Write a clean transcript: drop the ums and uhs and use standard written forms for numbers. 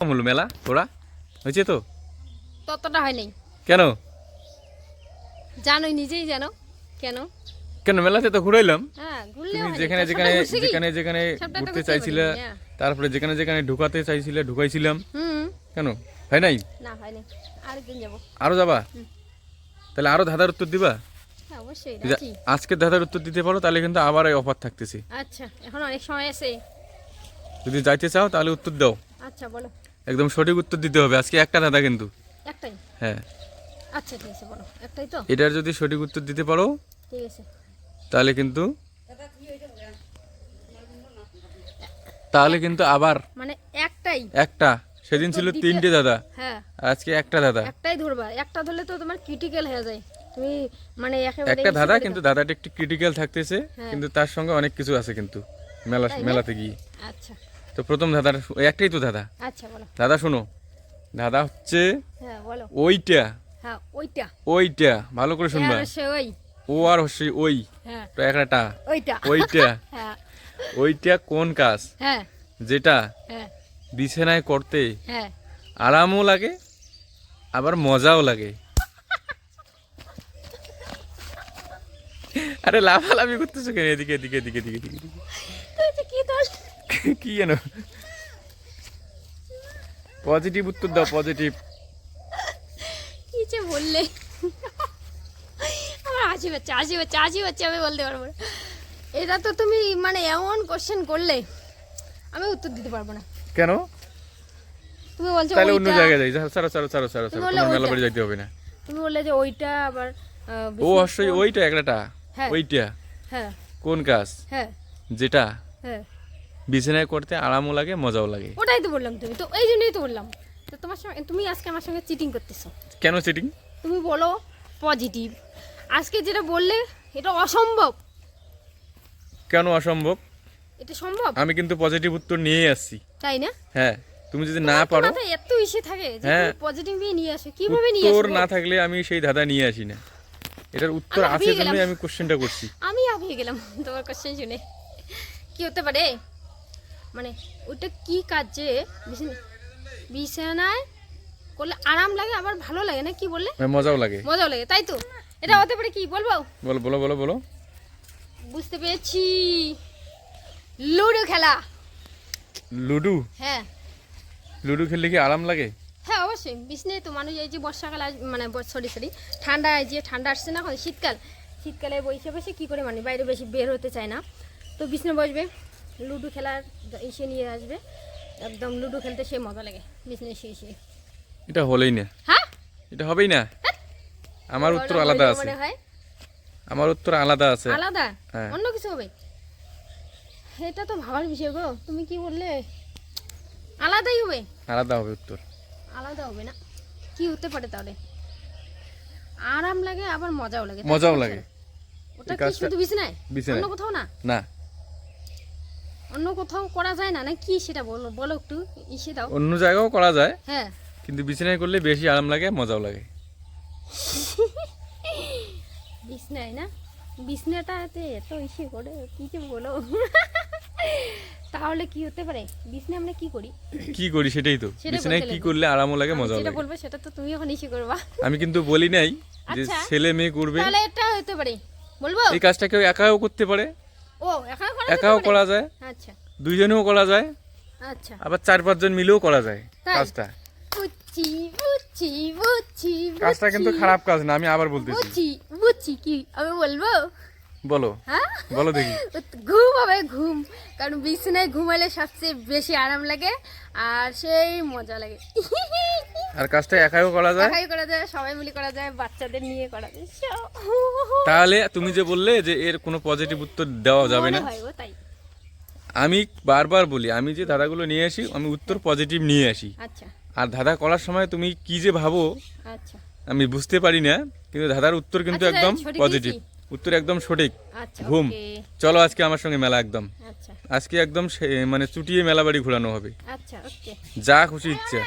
হলো মেলা ওরা হয়েছে তো ততটা হয় নাই। কেন জানোই, নিজেই জানো কেন। কেন মেলাতে তো ঘুরাইলাম। হ্যাঁ, ঘুরলেও তুমি হয়নি। যেখানে সবটা যেখানে ঘুরছি কি? যেখানে যেখানে সবটা তো ঘুরতে ঘুরতে চাইছিলে, পারিনি, হ্যাঁ। তারপরে যেখানে যেখানে ঢুকাতে চাইছিলে ঢুকাইছিলাম। হুম। কেন হয় নাই? না, হয়নি। আরেকদিন যাবো। আরো যাবা? তাহলে আরো ধাঁধার উত্তর দিবা? হ্যাঁ, অবশ্যই যদি রাজি। আজকে ধাঁধার উত্তর দিতে পারো তাহলে কিন্তু আবার এই অফার থাকতেছে। আচ্ছা, এখন অনেক সময় আছে। যদি যাইতে চাও তাহলে উত্তর দাও, আচ্ছা, বলো। একদম সঠিক উত্তর দিতে হবে। আজকে একটা ধাঁধা কিন্তু। একটাই? হ্যাঁ, আচ্ছা, ঠিক আছে, বলো। একটাই তো? এটার যদি সঠিক উত্তর দিতে পারো ঠিক আছে। তাহলে কিন্তু তাহলে কিন্তু আবার মানে একটাই? একটা। সেদিন ছিল উত্তর দিতে- তিনটে দাদা, হ্যাঁ, আজকে একটা দাদা। একটাই ধরবা। একটা ধরলে তো তোমার ক্রিটিক্যাল হয়ে যায়। তুমি মানে একেবারে একটা ইসে ধাঁধা, করে কিন্তু দাও। দাদাটা একটু ক্রিটিক্যাল থাকতেছে, হ্যাঁ। কিন্তু তার সঙ্গে অনেক কিছু আছে কিন্তু তাই না? মেলাতে গিয়ে। আচ্ছা, তো প্রথম ধাঁধার ওই একটাই তো ধাঁধা। আচ্ছা, বলো। দাদা শোনো, ধাঁধা হচ্ছে হ্যাঁ, বলো। ওইটা। হ্যাঁ, ওইটা। ওইটা ভালো করে শুনবা। আর সে ওই। ও আর হচ্ছে ওই, হ্যাঁ, তো একটা টা। ওইটা। ওইটা হ্যাঁ, ওইটা কোন কাজ হ্যাঁ, যেটা হ্যাঁ, বিছানায় করতে হ্যাঁ। আরামও লাগে আবার মজাও লাগে? আরে লাফালাফি করতেছো কেন? এদিকে এদিকে এদিকে এদিকে এদিকে এদিকে। তুই যে কি দোষ? কি জানো, পজিটিভ উত্তর দাও, পজিটিভ। কি যে বললে? আমার হাসি পাচ্ছে, হাসি পাচ্ছে, হাসি পাচ্ছে, আমি বলতে পারবো না। এটা তো তুমি মানে এমন কোশ্চেন করলে আমি উত্তর দিতে পারবো না। কেন? তুমি বলছো তাহলে অন্য ওইটা, জায়গায় যাই। ছাড়ো ছাড়ো ছাড়ো ছাড়ো তুমি ছাড়ো, বললে তোমার মেলা ওইটা। বাড়ি যাইতে হবে না। তুমি বললে যে ওইটা আবার ও অবশ্যই ওইটা একটা। হ্যাঁ। ওইটা হ্যাঁ, কোন কাজ হ্যাঁ, যেটা হ্যাঁ। বিছানায় করতে আরামও লাগে মজাও লাগে? ওটাই তো বললাম, তুমি তো এই জন্যই তো বললাম। তো তোমার সঙ্গে তুমি আজকে আমার সঙ্গে চিটিং করতেছো। কেন চিটিং? তুমি বলো পজিটিভ, আজকে যেটা বললে এটা অসম্ভব। কেন অসম্ভব? এটা সম্ভব, আমি কিন্তু পজিটিভ উত্তর নিয়ে আসছি। তাই না? হ্যাঁ, তুমি যদি না তোমার কি পারো, মাথায় এত ইসে থাকে যে হ্যাঁ। তুমি পজিটিভ নিয়ে আসো? কিভাবে নিয়ে উত্তর আসো? না থাকলে আমি সেই ধাঁধা নিয়ে আসি না। এটার উত্তর আমি আছে হাঁপিয়ে জন্যই গেলাম। আমি কোশ্চেনটা করছি। আমি হাঁপিয়ে গেলাম তোমার কোশ্চেন শুনে। কি হতে পারে? মানে ওটা কি কাজ যে বিছানায় করলে আরাম লাগে আবার ভালো লাগে, না কি বললে? মজাও লাগে। মজাও লাগে, তাই তো? এটা হতে পারে কি বলবো? বলো বলো বলো বলো। বুঝতে পেরেছি, লুডো খেলা। লুডো? হ্যাঁ, লুডো খেললে কি আরাম লাগে? হ্যাঁ, অবশ্যই। বিছনায় তো মানুষ এই যে বর্ষাকাল মানে সরি ঠান্ডা, এই যে ঠান্ডা আসছে না এখন, শীতকালে বসে বসে কী করে মানে বাইরে বেশি বের হতে চায় না, তো বিছনায় বসবে, লুডো খেলার এসে নিয়ে আসবে, একদম লুডো খেলতে সে মজা লাগে বিছনায় শুয়ে শুয়ে। এটা হলেই না, হ্যাঁ, এটা হবেই না। আমার উত্তর ওটা আলাদা হইলেও আছে। মনে হয় আমার উত্তর আলাদা আছে। আলাদা, হ্যাঁ। অন্য কিছু হবে। এটা তো ভাবার বিষয় গো, তুমি কি বললে? আলাদাই হবে? আলাদা হবে উত্তর। আলাদা হবে না, কি হতে পারে তাহলে? আরাম লাগে আবার মজাও লাগে, তাই তো মজাও বলছো? লাগে। ওটা এই কি কাজটা শুধু বিছানায়? বিছানায়। অন্য কোথাও না? না, অন্য কোথাও করা যায় না? না কি সেটা বলো, বলো একটু ইসে দাও। অন্য জায়গাও করা যায়, হ্যাঁ, কিন্তু বিছানায় করলে বেশি আরাম লাগে মজাও লাগে। বিছনায় না? বিছনাটাতে এত ইসে করে কি যে বলো। তাহলে কি হতে পারে? বিছনায় আমরা কি করি? কি করি সেটাই তো, সেটা বিছানায় বলতে কি লাগবে। করলে আরামও লাগে আমি মজাও যেটা লাগে। বলবো সেটা তো তুমি এখন ইসে করবা। আমি কিন্তু বলি নাই যে আচ্ছা। ছেলে মেয়ে করবে। তাহলে এটা হতে পারে, বলবো? এই কাজটা কেউ একাও করতে পারে, ও, এখানে করা যেতে একাও পারে? করা যায়, আচ্ছা, দুইজনেও করা যায়, আচ্ছা। আবার 4-5 জন মিলেও করা যায় তাই? কাজটা। বুঝছি, বুঝছি, বুঝছি, কাজটা কিন্তু বুঝছি। খারাপ কাজ না, আমি আবার বলতেছি। বুঝছি, বুঝছি, কি আমি বলবো? বলো হ্যাঁ, বলো দেখি। ঘুম হবে, ঘুম। কারণ বিছানায় ঘুমালে সবচেয়ে বেশি আরাম লাগে আর সেই মজা লাগে। আর কাজটা একাও করা যায়। একাই করা যায়, সবাই মিলে করা যায়, বাচ্চাদের নিয়ে করা যায়। তাহলে তুমি যে বললে যে এর কোনো পজিটিভ উত্তর দেওয়া যাবে না, মনে হয় ও তাই। আমি বারবার বলি আমি যে ধাঁধাগুলো নিয়ে আসি আমি উত্তর পজিটিভ নিয়ে আসি। আচ্ছা, আর ধাঁধা করার সময় তুমি কি যে ভাবো আচ্ছা, আমি বুঝতে পারি না, কিন্তু ধাঁধার উত্তর কিন্তু আচ্ছা, একদম সঠিক পজিটিভ। দিয়েছি? উত্তর একদম সঠিক। আচ্ছা, ঘুম। ওকে। চলো আজকে আমার সঙ্গে মেলা একদম, আচ্ছা, আজকে একদম মানে চুটিয়ে মেলা বাড়ি ঘোরানো হবে, আচ্ছা, ওকে। যা খুশি ইচ্ছা।